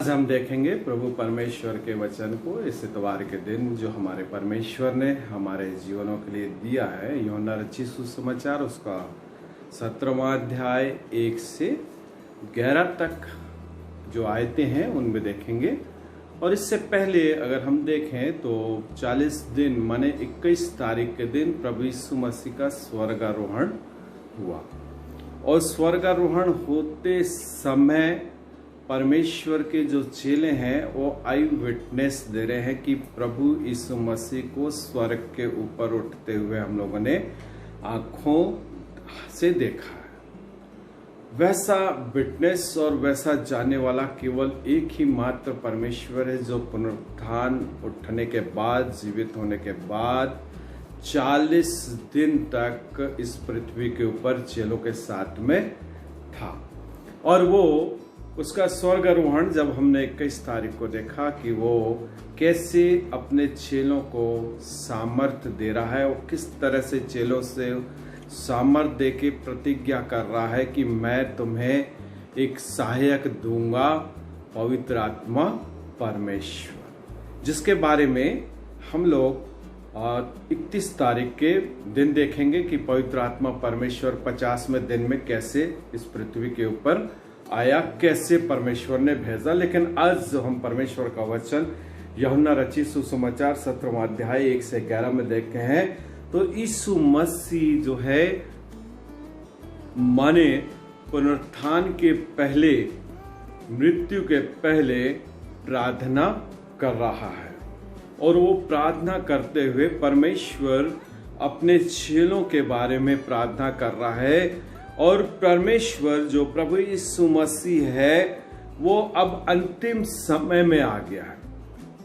आज हम देखेंगे प्रभु परमेश्वर के वचन को इस इतवार के दिन जो हमारे परमेश्वर ने हमारे जीवनों के लिए दिया है। यूहन्ना रचित सुसमाचार उसका 17वां अध्याय 1 से 11 तक जो आयतें हैं उनमें देखेंगे। और इससे पहले अगर हम देखें तो 40 दिन माने 21 तारीख के दिन प्रभु यीशु मसीह का स्वर्गारोहण हुआ। और स्वर्गारोहण होते समय परमेश्वर के जो चेले हैं वो आई विटनेस दे रहे हैं कि प्रभु यीशु मसीह को स्वर्ग के ऊपर उठते हुए हम लोगों ने आंखों से देखा है। वैसा विटनेस और वैसा जाने वाला केवल एक ही मात्र परमेश्वर है जो पुनरुत्थान उठने के बाद, जीवित होने के बाद 40 दिन तक इस पृथ्वी के ऊपर चेलों के साथ में था। और वो उसका स्वर्गारोहण जब हमने 21 तारीख को देखा कि वो कैसे अपने चेलों को सामर्थ्य दे रहा है, वो किस तरह से चेलों से सामर्थ्य दे के प्रतिज्ञा कर रहा है कि मैं तुम्हें एक सहायक दूंगा, पवित्र आत्मा परमेश्वर, जिसके बारे में हम लोग 31 तारीख के दिन देखेंगे कि पवित्र आत्मा परमेश्वर 50वें दिन में कैसे इस पृथ्वी के ऊपर आया, कैसे परमेश्वर ने भेजा। लेकिन आज जो हम परमेश्वर का वचन यूहन्ना रचित सुसमाचार 17वां अध्याय 1 से 11 में देखते हैं तो यीशु मसीह जो है माने पुनरुत्थान के पहले, मृत्यु के पहले प्रार्थना कर रहा है। और वो प्रार्थना करते हुए परमेश्वर अपने चेलों के बारे में प्रार्थना कर रहा है। और परमेश्वर जो प्रभु यीशु मसीह है वो अब अंतिम समय में आ गया है,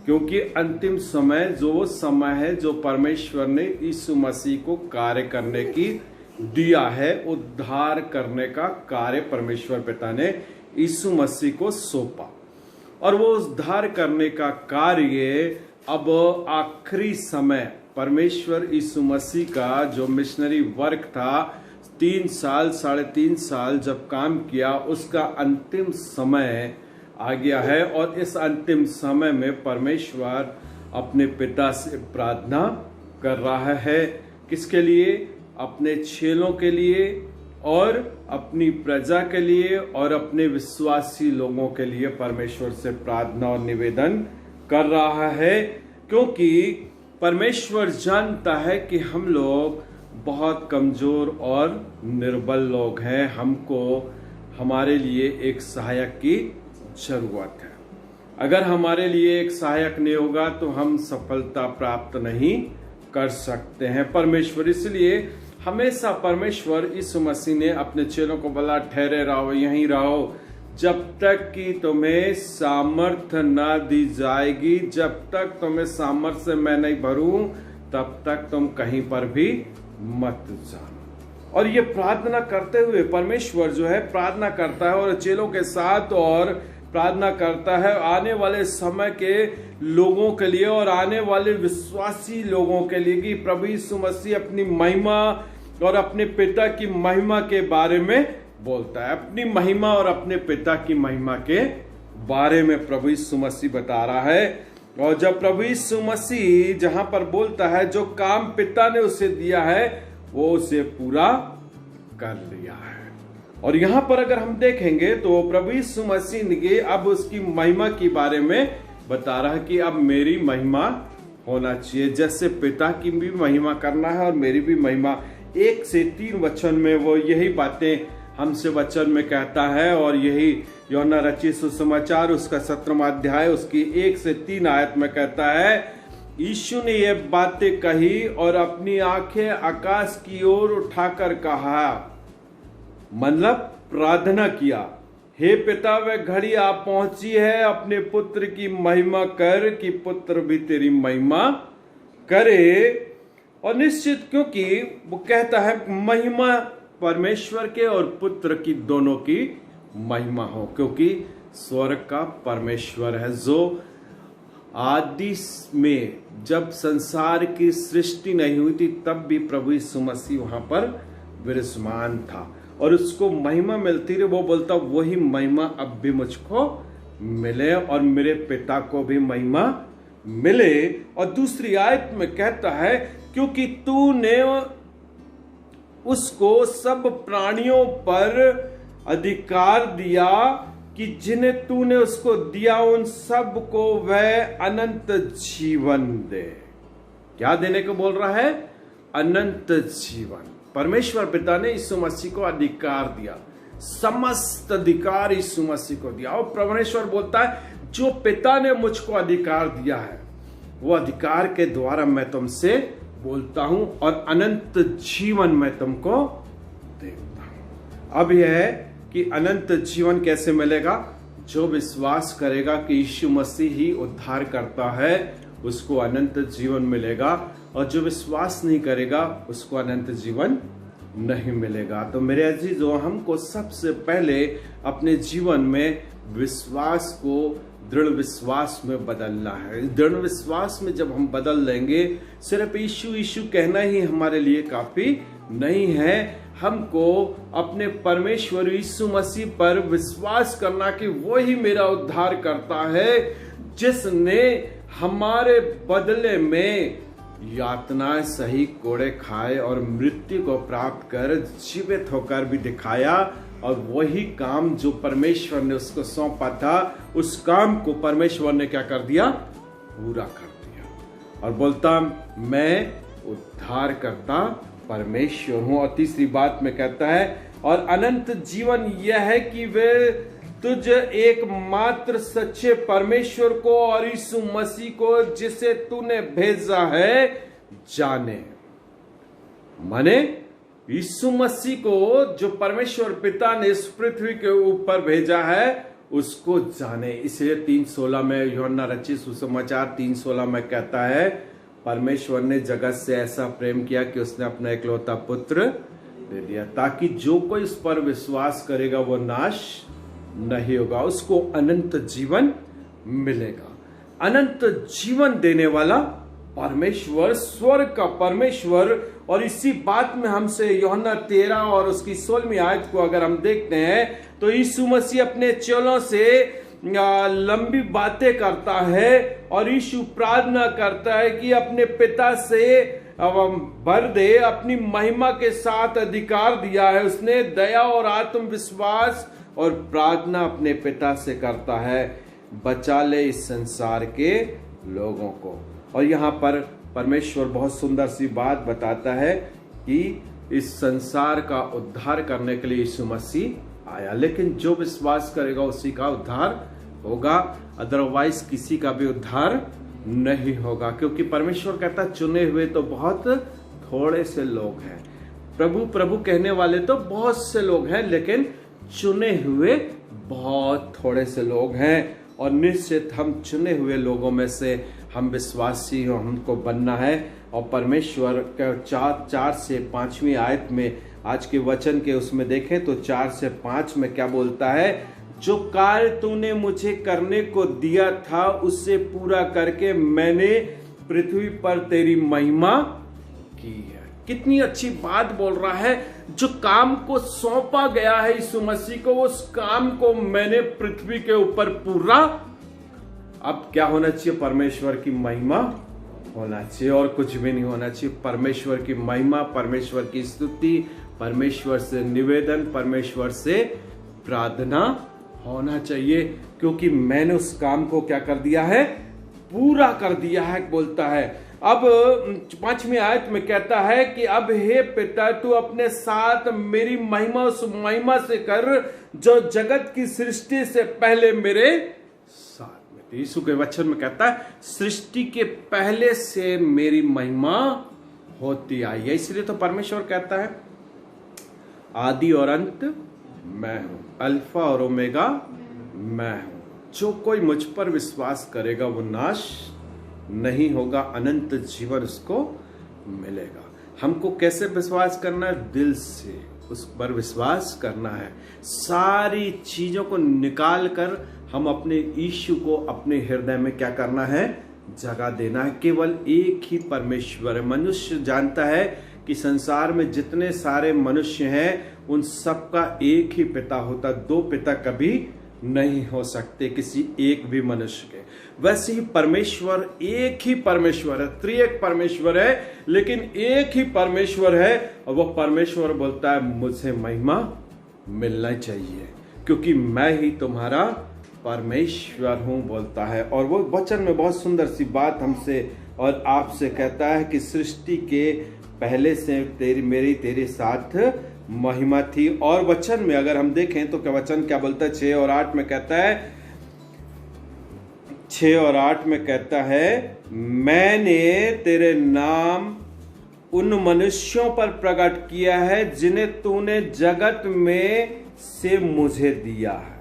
क्योंकि अंतिम समय जो समय है जो परमेश्वर ने यीशु मसीह को कार्य करने की दिया है, उद्धार करने का कार्य परमेश्वर पिता ने यीशु मसीह को सौंपा। और वो उद्धार करने का कार्य अब आखिरी समय परमेश्वर यीशु मसीह का जो मिशनरी वर्क था, 3 साल 3.5 साल जब काम किया, उसका अंतिम समय आ गया है। और इस अंतिम समय में परमेश्वर अपने पिता से प्रार्थना कर रहा है। किसके लिए? अपने चेलों के लिए और अपनी प्रजा के लिए और अपने विश्वासी लोगों के लिए परमेश्वर से प्रार्थना और निवेदन कर रहा है, क्योंकि परमेश्वर जानता है कि हम लोग बहुत कमजोर और निर्बल लोग हैं। हमको हमारे लिए एक सहायक की जरूरत है। अगर हमारे लिए एक सहायक नहीं होगा तो हम सफलता प्राप्त नहीं कर सकते हैं। परमेश्वर इसलिए हमेशा परमेश्वर यीशु मसीह ने अपने चेलों को बोला, ठहरे रहो, यहीं रहो, जब तक कि तुम्हें सामर्थ्य ना दी जाएगी, जब तक तुम्हें सामर्थ्य से मैं नहीं भरूं तब तक तुम कहीं पर भी मत जाना। और ये प्रार्थना करते हुए परमेश्वर जो है प्रार्थना करता है और चेलों के साथ और प्रार्थना करता है आने वाले समय के लोगों के लिए और आने वाले विश्वासी लोगों के लिए कि प्रभु यीशु मसीह अपनी महिमा और अपने पिता की महिमा के बारे में बोलता है। अपनी महिमा और अपने पिता की महिमा के बारे में प्रभु यीशु मसीह बता रहा है। और जब प्रभु यीशु मसीह जहां पर बोलता है जो काम पिता ने उसे दिया है वो उसे पूरा कर लिया है। और यहां पर अगर हम देखेंगे तो प्रभु यीशु मसीह ने अब उसकी महिमा के बारे में बता रहा है कि अब मेरी महिमा होना चाहिए, जैसे पिता की भी महिमा करना है और मेरी भी महिमा। 1 से 3 वचन में वो यही बातें हमसे वचन में कहता है। और यही यूहन्ना रचित सुसमाचार उसका 17वां अध्याय उसकी 1 से 3 आयत में कहता है, यीशु ने ये बातें कही और अपनी आंखें आकाश की ओर उठाकर कहा, मतलब प्रार्थना किया, हे पिता वह घड़ी आ पहुंची है, अपने पुत्र की महिमा कर कि पुत्र भी तेरी महिमा करे। और निश्चित, क्योंकि वो कहता है महिमा परमेश्वर के और पुत्र की दोनों की महिमा हो, क्योंकि स्वर्ग का परमेश्वर है जो आदि में जब संसार की सृष्टि नहीं हुई थी तब भी प्रभु यीशु मसीह वहां पर विराजमान था और उसको महिमा मिलती रही। वो बोलता वही महिमा अब भी मुझको मिले और मेरे पिता को भी महिमा मिले। और दूसरी आयत में कहता है क्योंकि तूने उसको सब प्राणियों पर अधिकार दिया कि जिन्हें तूने उसको दिया उन सब को वह अनंत जीवन दे। क्या देने को बोल रहा है? अनंत जीवन। परमेश्वर पिता ने यीशु मसीह को अधिकार दिया, समस्त अधिकार यीशु मसीह को दिया। और परमेश्वर बोलता है जो पिता ने मुझको अधिकार दिया है वो अधिकार के द्वारा मैं तुमसे बोलता हूं और अनंत जीवन मैं तुमको देता हूं। अब यह है कि अनंत जीवन कैसे मिलेगा? जो विश्वास करेगा कि यीशु मसीह ही उद्धार करता है उसको अनंत जीवन मिलेगा, और जो विश्वास नहीं करेगा उसको अनंत जीवन नहीं मिलेगा। तो मेरे अजीजों, हमको सबसे पहले अपने जीवन में विश्वास को दृढ़ विश्वास में बदलना है। दृढ़ विश्वास में जब हम बदल लेंगे, सिर्फ यीशु यीशु कहना ही हमारे लिए काफी नहीं है। हमको अपने परमेश्वर यीशु मसीह पर विश्वास करना कि वो ही मेरा उद्धार करता है, जिसने हमारे बदले में यातनाएं सही, कोड़े खाए और मृत्यु को प्राप्त कर जीवित होकर भी दिखाया। और वही काम जो परमेश्वर ने उसको सौंपा था, उस काम को परमेश्वर ने क्या कर दिया? पूरा कर दिया। और बोलता मैं उद्धार करता परमेश्वर हूं। और तीसरी बात में कहता है और अनंत जीवन यह है कि वे तुझ एकमात्र सच्चे परमेश्वर को और यीशु मसीह को जिसे तूने भेजा है जाने। माने यीशु मसीह को जो परमेश्वर पिता ने इस पृथ्वी के ऊपर भेजा है उसको जाने। इसलिए 3:16 में यूहन्ना रचित सुसमाचार 3:16 में कहता है परमेश्वर ने जगत से ऐसा प्रेम किया कि उसने अपना इकलौता पुत्र दे दिया, ताकि जो कोई इस पर विश्वास करेगा वो नाश नहीं होगा, उसको अनंत जीवन मिलेगा। अनंत जीवन देने वाला परमेश्वर, स्वर्ग का परमेश्वर। और इसी बात में हमसे यूहन्ना 13 और उसकी 16वीं आयत को अगर हम देखते हैं तो यीशु मसीह अपने चेलों से लंबी बातें करता है और यीशु प्रार्थना करता है कि अपने पिता से भर दे, अपनी महिमा के साथ अधिकार दिया है उसने। दया और आत्मविश्वास और प्रार्थना अपने पिता से करता है, बचा ले इस संसार के लोगों को। और यहाँ पर परमेश्वर बहुत सुंदर सी बात बताता है कि इस संसार का उद्धार करने के लिए यीशु मसीह आया, लेकिन जो विश्वास करेगा उसी का उद्धार होगा, अदरवाइज किसी का भी उद्धार नहीं होगा। क्योंकि परमेश्वर कहता चुने हुए तो बहुत थोड़े से लोग हैं। प्रभु प्रभु कहने वाले तो बहुत से लोग हैं, लेकिन चुने हुए बहुत थोड़े से लोग हैं। और निश्चित हम चुने हुए लोगों में से हम विश्वासी हो, हमको बनना है। और परमेश्वर का 4 से 5वीं आयत में आज के वचन के उसमें देखें तो 4 से 5 में क्या बोलता है? जो कार्य तूने मुझे करने को दिया था उससे पूरा करके मैंने पृथ्वी पर तेरी महिमा की है। कितनी अच्छी बात बोल रहा है। जो काम को सौंपा गया है यीशु मसीह को, उस काम को मैंने पृथ्वी के ऊपर पूरा। अब क्या होना चाहिए? परमेश्वर की महिमा होना चाहिए और कुछ भी नहीं होना चाहिए। परमेश्वर की महिमा, परमेश्वर की स्तुति, परमेश्वर से निवेदन, परमेश्वर से प्रार्थना होना चाहिए, क्योंकि मैंने उस काम को क्या कर दिया है? पूरा कर दिया है। बोलता है अब 5वीं आयत में कहता है कि अब हे पिता तू अपने साथ मेरी महिमा उस महिमा से कर जो जगत की सृष्टि से पहले मेरे साथ में थी। यीशु के वचन में कहता है सृष्टि के पहले से मेरी महिमा होती आई है। इसलिए तो परमेश्वर कहता है आदि और अंत मैं हूं, अल्फा और ओमेगा मैं हूं। जो कोई मुझ पर विश्वास करेगा वो नाश नहीं होगा, अनंत जीवन उसको मिलेगा। हमको कैसे विश्वास करना है? दिल से उस पर विश्वास करना है। सारी चीजों को निकाल कर हम अपने यीशु को अपने हृदय में क्या करना है? जगह देना है। केवल एक ही परमेश्वर है। मनुष्य जानता है कि संसार में जितने सारे मनुष्य हैं उन सबका एक ही पिता होता, दो पिता कभी नहीं हो सकते किसी एक भी मनुष्य के। वैसे ही परमेश्वर एक ही परमेश्वर है, त्रिएक परमेश्वर है, लेकिन एक ही परमेश्वर है। और वो परमेश्वर बोलता है मुझे महिमा मिलना चाहिए क्योंकि मैं ही तुम्हारा परमेश्वर हूं, बोलता है। और वो वचन में बहुत सुंदर सी बात हमसे और आपसे कहता है कि सृष्टि के पहले से तेरे साथ महिमा थी। और वचन में अगर हम देखें तो क्या वचन क्या बोलता है, 6 और 8 में कहता है, 6 और 8 में कहता है, मैंने तेरे नाम उन मनुष्यों पर प्रकट किया है जिन्हें तूने जगत में से मुझे दिया है।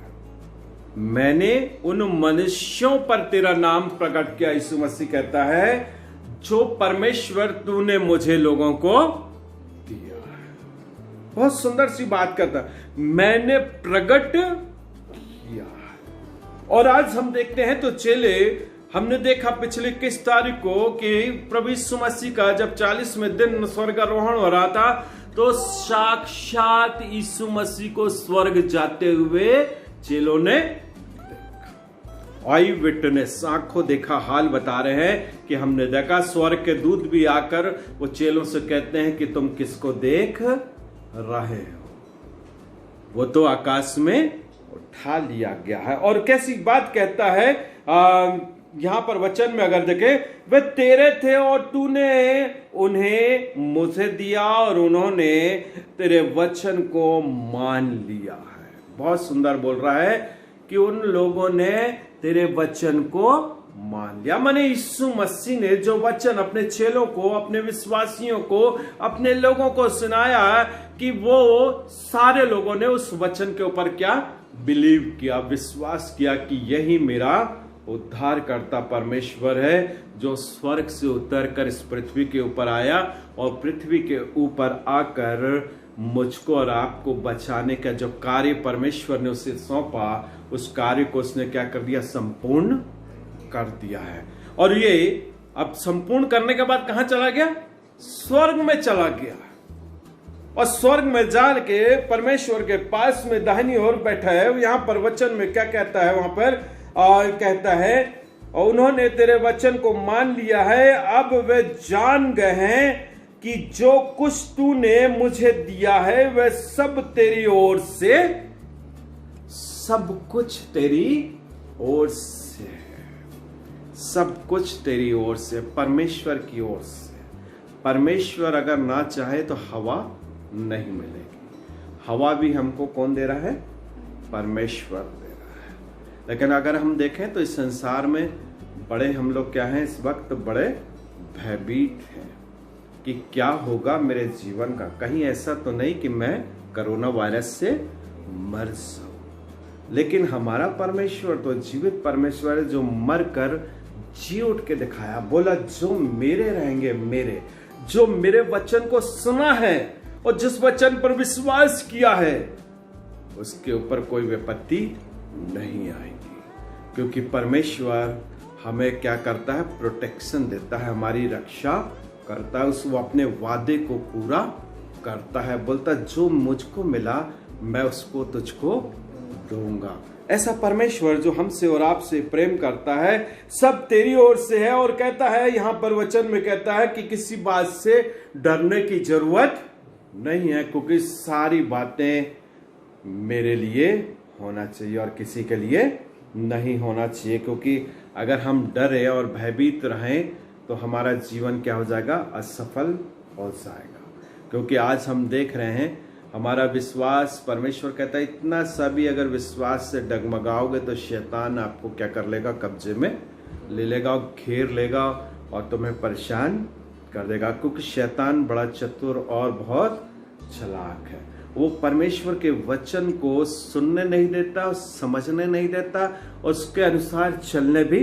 मैंने उन मनुष्यों पर तेरा नाम प्रकट किया, यीशु मसीह कहता है, जो परमेश्वर तूने मुझे लोगों को दिया है। बहुत सुंदर सी बात करता है, मैंने प्रकट किया है। और आज हम देखते हैं तो चेले, हमने देखा पिछले 21 तारीख को कि प्रभु यीशु मसीह का जब 40वें दिन स्वर्गारोहण हो रहा था तो साक्षात यीशु मसीह को स्वर्ग जाते हुए चेलों ने देखा। आई विटनेस, आंखों देखा हाल बता रहे हैं कि हमने देखा। स्वर्ग के दूत भी आकर वो चेलों से कहते हैं कि तुम किसको देख रहे हो? वो तो आकाश में उठा लिया गया है। और कैसी बात कहता है यहां पर वचन में अगर देखे, वे तेरे थे और तूने उन्हें मुझे दिया और उन्होंने तेरे वचन को मान लिया है। बहुत सुंदर बोल रहा है कि उन लोगों ने तेरे वचन को मान लिया। माने यीशु मसीह ने जो वचन अपने चेलों को, अपने विश्वासियों को, अपने लोगों को सुनाया कि वो सारे लोगों ने उस वचन के ऊपर क्या बिलीव किया, विश्वास किया कि यही मेरा उद्धारकर्ता परमेश्वर है जो स्वर्ग से उतरकर इस पृथ्वी के ऊपर आया और पृथ्वी के ऊपर आकर मुझको और आपको बचाने का जो कार्य परमेश्वर ने उसे सौंपा, उस कार्य को उसने क्या कर दिया, संपूर्ण कर दिया है। और ये अब संपूर्ण करने के बाद कहां चला गया? स्वर्ग में चला गया। और स्वर्ग में जाके परमेश्वर के पास में दाहिनी ओर बैठा है। यहां पर वचन में क्या कहता है, वहां पर कहता है, और उन्होंने तेरे वचन को मान लिया है, अब वे जान गए हैं कि जो कुछ तूने मुझे दिया है वह सब तेरी ओर से, सब कुछ तेरी ओर से है, सब कुछ तेरी ओर से, परमेश्वर की ओर से। परमेश्वर अगर ना चाहे तो हवा नहीं मिलेगी। हवा भी हमको कौन दे रहा है? परमेश्वर दे रहा है। लेकिन अगर हम देखें तो इस संसार में बड़े हम लोग क्या हैं, इस वक्त बड़े भयभीत हैं कि क्या होगा मेरे जीवन का। कहीं ऐसा तो नहीं कि मैं कोरोना वायरस से मर जाऊं। लेकिन हमारा परमेश्वर तो जीवित परमेश्वर है जो मर कर जी उठ के दिखाया। बोला जो मेरे रहेंगे, मेरे जो मेरे वचन को सुना है और जिस वचन पर विश्वास किया है उसके ऊपर कोई विपत्ति नहीं आएगी। क्योंकि परमेश्वर हमें क्या करता है? प्रोटेक्शन देता है, हमारी रक्षा करता है, वो अपने वादे को पूरा करता है। बोलता जो मुझको मिला मैं उसको तुझको दूंगा। ऐसा परमेश्वर जो हमसे और आपसे प्रेम करता है, सब तेरी ओर से है। और कहता है यहां पर वचन में कहता है कि किसी बात से डरने की जरूरत नहीं है, क्योंकि सारी बातें मेरे लिए होना चाहिए और किसी के लिए नहीं होना चाहिए। क्योंकि अगर हम डरे और भयभीत रहें तो हमारा जीवन क्या हो जाएगा? असफल हो जाएगा। क्योंकि आज हम देख रहे हैं हमारा विश्वास, परमेश्वर कहता है इतना सा भी अगर विश्वास से डगमगाओगे तो शैतान आपको क्या कर लेगा? कब्जे में ले लेगा, घेर लेगा और तुम्हें परेशान कर देगा। क्योंकि शैतान बड़ा चतुर और बहुत चालाक है। वो परमेश्वर के वचन को सुनने नहीं देता, समझने नहीं देता और उसके अनुसार चलने भी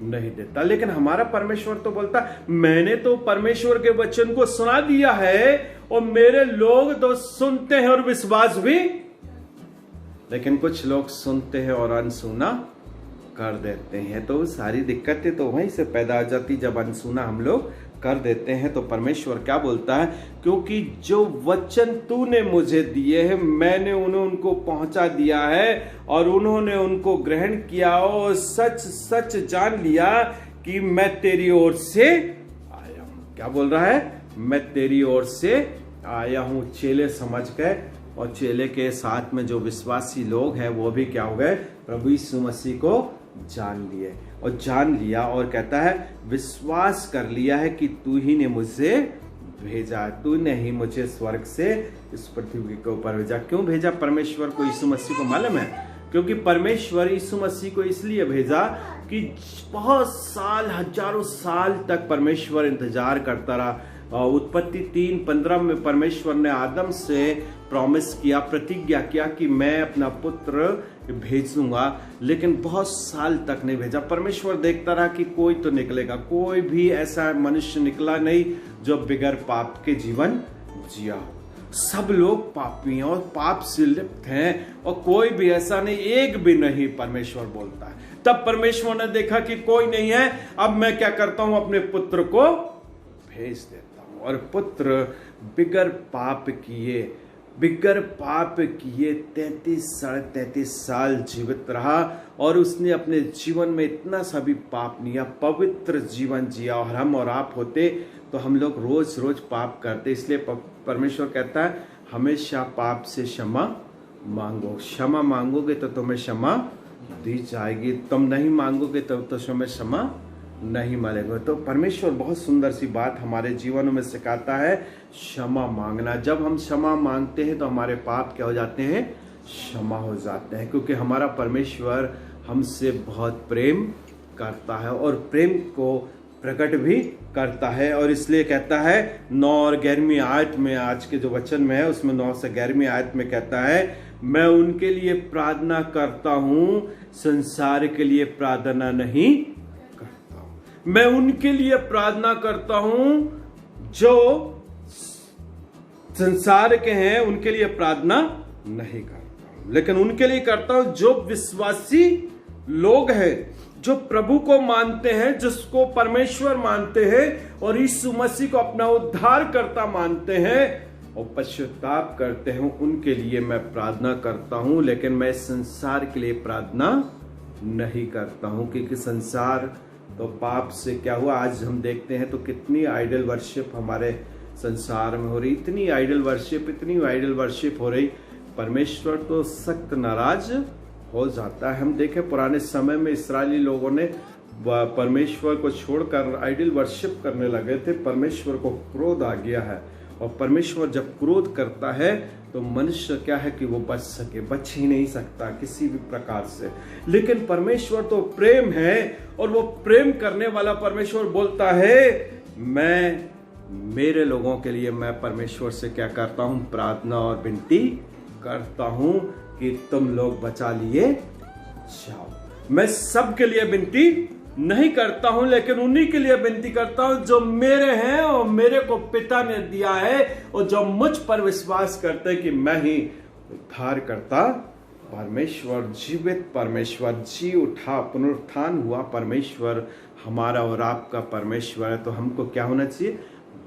नहीं देता। लेकिन हमारा परमेश्वर तो बोलता मैंने तो परमेश्वर के वचन को सुना दिया है और मेरे लोग तो सुनते हैं और विश्वास भी। लेकिन कुछ लोग सुनते हैं और अनसुना कर देते हैं। तो सारी दिक्कतें तो वहीं से पैदा हो जाती जब अनसुना हम लोग कर देते हैं तो परमेश्वर क्या बोलता है, क्योंकि जो वचन तूने मुझे दिए हैं मैंने उन्हें उनको पहुंचा दिया है और उन्होंने उनको ग्रहण किया और सच सच जान लिया कि मैं तेरी ओर से आया हूं। क्या बोल रहा है, मैं तेरी ओर से आया हूं। चेले समझ गए और चेले के साथ में जो विश्वासी लोग हैं वो भी क्या हो गए, प्रभु यीशु मसीह को जान लिए और जान लिया और कहता है विश्वास कर लिया है कि तू ही ने मुझे भेजा, तूने ही मुझे स्वर्ग से इस पृथ्वी के ऊपर भेजा। क्यों भेजा परमेश्वर को यीशु मसीह को मालूम है, क्योंकि परमेश्वर यीशु मसीह को इसलिए भेजा कि बहुत साल, हजारों साल तक परमेश्वर इंतजार करता रहा। उत्पत्ति 3:15 में परमेश्वर ने आदम से प्रॉमिस किया, प्रतिज्ञा किया कि मैं अपना पुत्र भेजूंगा, लेकिन बहुत साल तक नहीं भेजा। परमेश्वर देखता रहा कि कोई तो निकलेगा, कोई भी ऐसा मनुष्य निकला नहीं जो बिगर पाप के जीवन जिया हो। सब लोग पापी हैं और पाप से लिप्त हैं और कोई भी ऐसा नहीं, एक भी नहीं, परमेश्वर बोलता है। तब परमेश्वर ने देखा कि कोई नहीं है, अब मैं क्या करता हूं, अपने पुत्र को भेज देता हूं। और पुत्र बिगर पाप किए 33 साल जीवित रहा और उसने अपने जीवन में इतना सा भी पाप नहीं, पवित्र जीवन जिया। और हम और आप होते तो हम लोग रोज रोज पाप करते, इसलिए परमेश्वर कहता है हमेशा पाप से क्षमा मांगो। क्षमा मांगोगे तो तुम्हें क्षमा दी जाएगी, तुम नहीं मांगोगे तो तुम्हें क्षमा नहीं मिलेगा। तो परमेश्वर बहुत सुंदर सी बात हमारे जीवनों में सिखाता है, क्षमा मांगना। जब हम क्षमा मांगते हैं तो हमारे पाप क्या हो जाते हैं, क्षमा हो जाते हैं, क्योंकि हमारा परमेश्वर हमसे बहुत प्रेम करता है और प्रेम को प्रकट भी करता है। और इसलिए कहता है 9 और 11वीं आयत में, आज के जो वचन में है उसमें 9 से 11वीं आयत में कहता है मैं उनके लिए प्रार्थना करता हूं, संसार के लिए प्रार्थना नहीं करता हूं। मैं उनके लिए प्रार्थना करता हूं जो संसार के हैं, उनके लिए प्रार्थना नहीं करता हूं, लेकिन उनके लिए करता हूं जो विश्वासी लोग हैं, जो प्रभु को मानते हैं, जिसको परमेश्वर मानते हैं और यीशु मसीह को अपना उद्धारकर्ता मानते हैं और पश्चाताप करते हैं, उनके लिए मैं प्रार्थना करता हूं। लेकिन मैं संसार के लिए प्रार्थना नहीं करता हूं, क्योंकि संसार तो पाप से क्या हुआ, आज हम देखते हैं तो कितनी आइडल वर्शिप हमारे संसार में हो रही, इतनी आइडल वर्शिप हो रही। परमेश्वर तो सख्त नाराज हो जाता है। हम देखें पुराने समय में इस्राएली लोगों ने परमेश्वर को छोड़कर आइडल वर्शिप करने लगे थे, परमेश्वर को क्रोध आ गया है। और परमेश्वर जब क्रोध करता है तो मनुष्य क्या है कि वो बच ही नहीं सकता किसी भी प्रकार से। लेकिन परमेश्वर तो प्रेम है और वो प्रेम करने वाला परमेश्वर बोलता है मैं मेरे लोगों के लिए मैं परमेश्वर से क्या करता हूं, प्रार्थना और विनती करता हूं कि तुम लोग बचा लिए जाओ। मैं सबके लिए विनती नहीं करता हूं, लेकिन उन्हीं के लिए विनती करता हूं जो मेरे हैं और मेरे को पिता ने दिया है और जो मुझ पर विश्वास करते हैं कि मैं ही उद्धार करता परमेश्वर, जीवित परमेश्वर, जी उठा पुनरुत्थान हुआ परमेश्वर हमारा और आपका परमेश्वर है। तो हमको क्या होना चाहिए,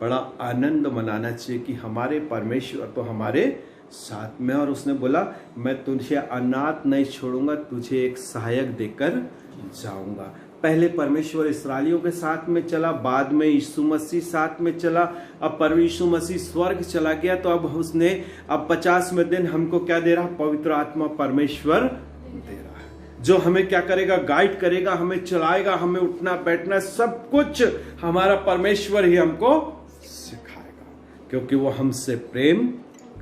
बड़ा आनंद मनाना चाहिए कि हमारे परमेश्वर तो हमारे साथ में। और उसने बोला मैं तुझे अनाथ नहीं छोड़ूंगा, तुझे एक सहायक देकर जाऊंगा। पहले परमेश्वर इस्राएलियों के साथ में चला, बाद में यीशु मसीह साथ में चला। अब यीशु मसीह स्वर्ग चला गया तो अब उसने 50वें दिन हमको क्या दे रहा, पवित्र आत्मा परमेश्वर दे रहा है, जो हमें क्या करेगा, गाइड करेगा, हमें चलाएगा, हमें उठना बैठना सब कुछ हमारा परमेश्वर ही हमको सिखाएगा, क्योंकि वो हमसे प्रेम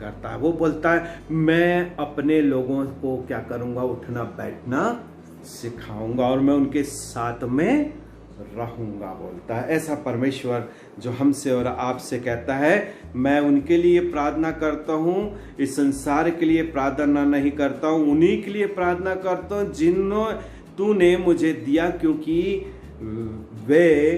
करता है। वो बोलता है मैं अपने लोगों को क्या करूंगा, उठना बैठना सिखाऊंगा और मैं उनके साथ में रहूंगा, बोलता है। ऐसा परमेश्वर जो हमसे और आपसे कहता है मैं उनके लिए प्रार्थना करता हूं, इस संसार के लिए प्रार्थना नहीं करता हूं, उन्हीं के लिए प्रार्थना करता हूं जिन्हों तूने मुझे दिया, क्योंकि वे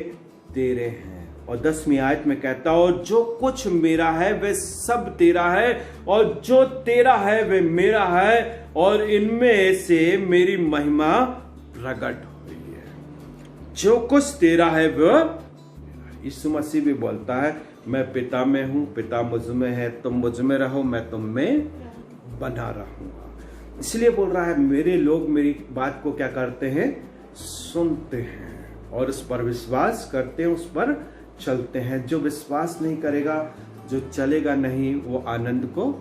तेरे हैं। और 10वीं आयत में कहता और जो कुछ मेरा है वे सब तेरा है और जो तेरा है वे मेरा है और इनमें से मेरी महिमा प्रकट हुई है। जो कुछ तेरा है वह, यीशु मसीह भी बोलता है मैं पिता में हूँ, पिता मुझ में है, तुम मुझ में रहो, मैं तुम में बना रहूंगा। इसलिए बोल रहा है मेरे लोग मेरी बात को क्या करते हैं, सुनते हैं और उस पर विश्वास करते हैं, उस पर चलते हैं। जो विश्वास नहीं करेगा, जो चलेगा नहीं, वो आनंद को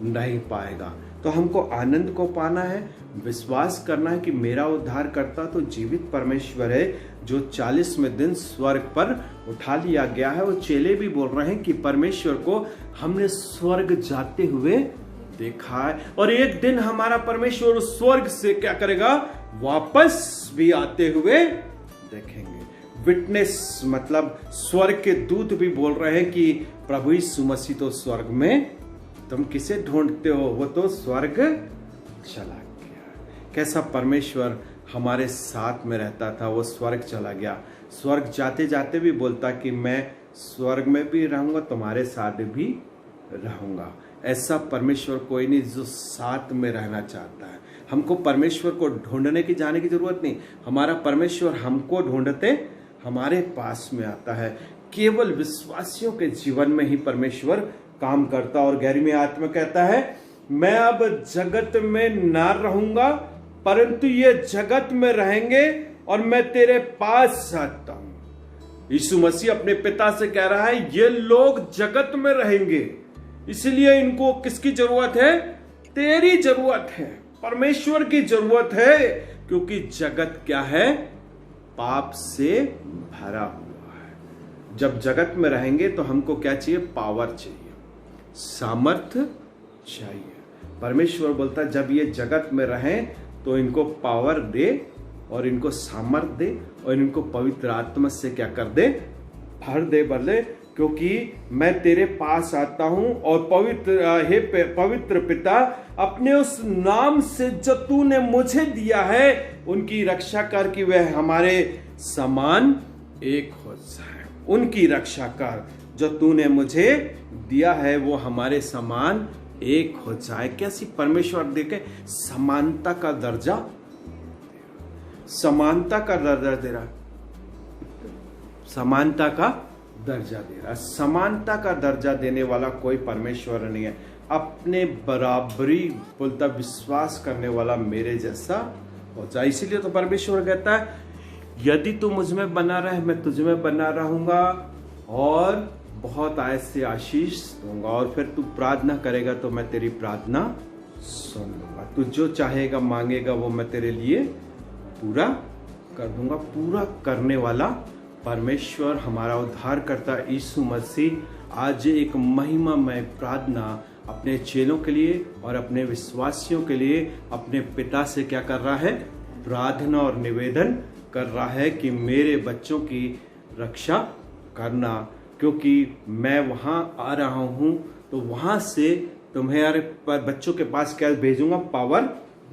नहीं पाएगा। तो हमको आनंद को पाना है, विश्वास करना है कि मेरा उद्धार करता तो जीवित परमेश्वर है जो 40वें दिन स्वर्ग पर उठा लिया गया है। वो चेले भी बोल रहे हैं कि परमेश्वर को हमने स्वर्ग जाते हुए देखा है और एक दिन हमारा परमेश्वर उस स्वर्ग से क्या करेगा, वापस भी आते हुए देखेंगे। विटनेस मतलब स्वर्ग के दूत भी बोल रहे हैं कि प्रभु यीशु मसीह तो स्वर्ग में, तुम किसे ढूंढते हो, वो तो स्वर्ग चला गया। कैसा परमेश्वर हमारे साथ में रहता था, वो स्वर्ग चला गया। स्वर्ग जाते जाते भी बोलता कि मैं स्वर्ग में भी रहूंगा, तुम्हारे साथ भी रहूंगा। ऐसा परमेश्वर कोई नहीं जो साथ में रहना चाहता है। हमको परमेश्वर को ढूंढने की जाने की जरूरत नहीं, हमारा परमेश्वर हमको ढूंढते हमारे पास में आता है। केवल विश्वासियों के जीवन में ही परमेश्वर काम करता। और 11वें आत्मा कहता है मैं अब जगत में ना रहूंगा, परंतु ये जगत में रहेंगे और मैं तेरे पास आता हूं। यीशु मसीह अपने पिता से कह रहा है ये लोग जगत में रहेंगे, इसलिए इनको किसकी जरूरत है, तेरी जरूरत है, परमेश्वर की जरूरत है। क्योंकि जगत क्या है, पाप से भरा हुआ है। जब जगत में रहेंगे तो हमको क्या चाहिए, पावर चाहिए, सामर्थ्य चाहिए। परमेश्वर बोलता जब ये जगत में रहें तो इनको पावर दे और इनको सामर्थ्य दे और इनको पवित्र आत्मा से क्या कर दे, भर दे बदले। क्योंकि मैं तेरे पास आता हूं और पवित्र पिता अपने उस नाम से जो तूने मुझे दिया है उनकी रक्षा कर कि वह हमारे समान एक हो जाए। उनकी रक्षा कर जो तूने मुझे दिया है वो हमारे समान एक हो जाए। कैसी परमेश्वर देखे समानता का दर्जा, समानता का दर्जा दे रहा, समानता का दर्जा दे रहा। समानता का दर्जा देने वाला कोई परमेश्वर नहीं है। अपने बराबरी बोलता विश्वास करने वाला मेरे जैसा हो जाए। इसीलिए तो परमेश्वर कहता है यदि तू मुझ में बना रहे मैं तुझ में बना रहूंगा और बहुत ऐसे आशीष दूंगा। और फिर तू प्रार्थना करेगा तो मैं तेरी प्रार्थना सुन लूंगा। तू जो चाहेगा मांगेगा वो मैं तेरे लिए पूरा कर दूंगा। पूरा करने वाला परमेश्वर हमारा उद्धार करता यीशु मसीह आज एक महिमामय प्रार्थना अपने चेलों के लिए और अपने विश्वासियों के लिए अपने पिता से क्या कर रहा है, प्रार्थना और निवेदन कर रहा है कि मेरे बच्चों की रक्षा करना। क्योंकि मैं वहां आ रहा हूं तो वहां से तुम्हारे बच्चों के पास क्या भेजूंगा, पावर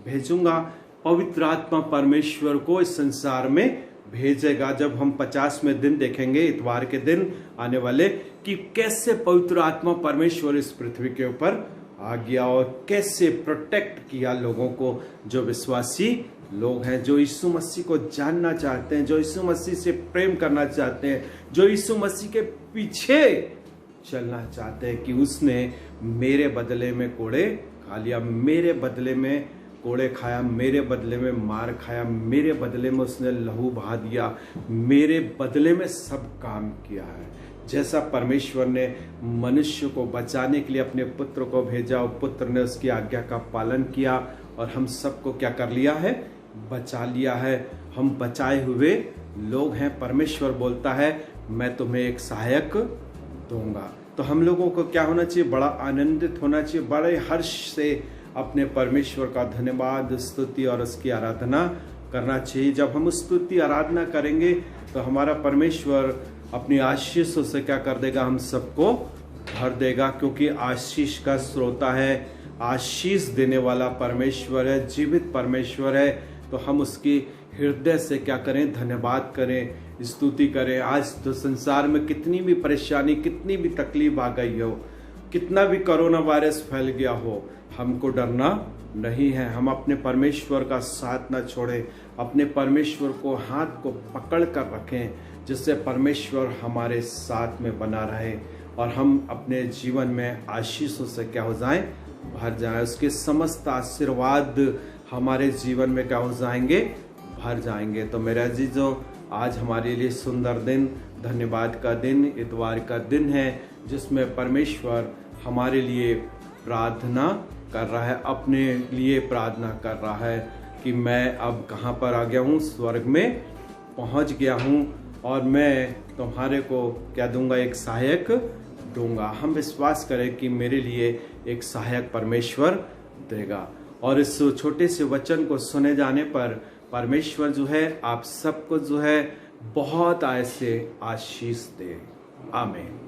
भेजूंगा। पवित्र आत्मा परमेश्वर को इस संसार में भेजेगा। जब हम 50वें दिन देखेंगे इतवार के दिन आने वाले कि कैसे पवित्र आत्मा परमेश्वर इस पृथ्वी के ऊपर आ गया और कैसे प्रोटेक्ट किया लोगों को, जो विश्वासी लोग हैं, जो यीशु मसीह को जानना चाहते हैं, जो यीशु मसीह से प्रेम करना चाहते हैं, जो यीशु मसीह के पीछे चलना चाहते हैं कि उसने मेरे बदले में कोड़े खा लिया, मेरे बदले में कोड़े खाया, मेरे बदले में मार खाया, मेरे बदले में उसने लहू बहा दिया, मेरे बदले में सब काम किया है। जैसा परमेश्वर ने मनुष्य को बचाने के लिए अपने पुत्र को भेजा और पुत्र ने उसकी आज्ञा का पालन किया और हम सबको क्या कर लिया है, बचा लिया है। हम बचाए हुए लोग हैं। परमेश्वर बोलता है मैं तुम्हें एक सहायक दूंगा। तो हम लोगों को क्या होना चाहिए, बड़ा आनंदित होना चाहिए, बड़े हर्ष से अपने परमेश्वर का धन्यवाद, स्तुति और उसकी आराधना करना चाहिए। जब हम स्तुति आराधना करेंगे तो हमारा परमेश्वर अपनी आशीषों से क्या कर देगा, हम सबको भर देगा। क्योंकि आशीष का स्रोता है, आशीष देने वाला परमेश्वर है, जीवित परमेश्वर है। तो हम उसकी हृदय से क्या करें, धन्यवाद करें, स्तुति करें। आज तो संसार में कितनी भी परेशानी, कितनी भी तकलीफ आ गई हो, कितना भी कोरोना वायरस फैल गया हो, हमको डरना नहीं है। हम अपने परमेश्वर का साथ ना छोड़ें, अपने परमेश्वर को हाथ को पकड़ कर रखें, जिससे परमेश्वर हमारे साथ में बना रहे और हम अपने जीवन में आशीषों से क्या हो जाएं, भर जाएं। उसके समस्त आशीर्वाद हमारे जीवन में क्या हो जाएंगे, भर जाएंगे। तो मेरे अजीजों, आज हमारे लिए सुंदर दिन, धन्यवाद का दिन, इतवार का दिन है, जिसमें परमेश्वर हमारे लिए प्रार्थना कर रहा है, अपने लिए प्रार्थना कर रहा है कि मैं अब कहाँ पर आ गया हूँ, स्वर्ग में पहुँच गया हूँ और मैं तुम्हारे को क्या दूंगा, एक सहायक दूंगा। हम विश्वास करें कि मेरे लिए एक सहायक परमेश्वर देगा। और इस छोटे से वचन को सुने जाने पर परमेश्वर जो है आप सबको जो है बहुत ऐसे आशीष दे। आमीन।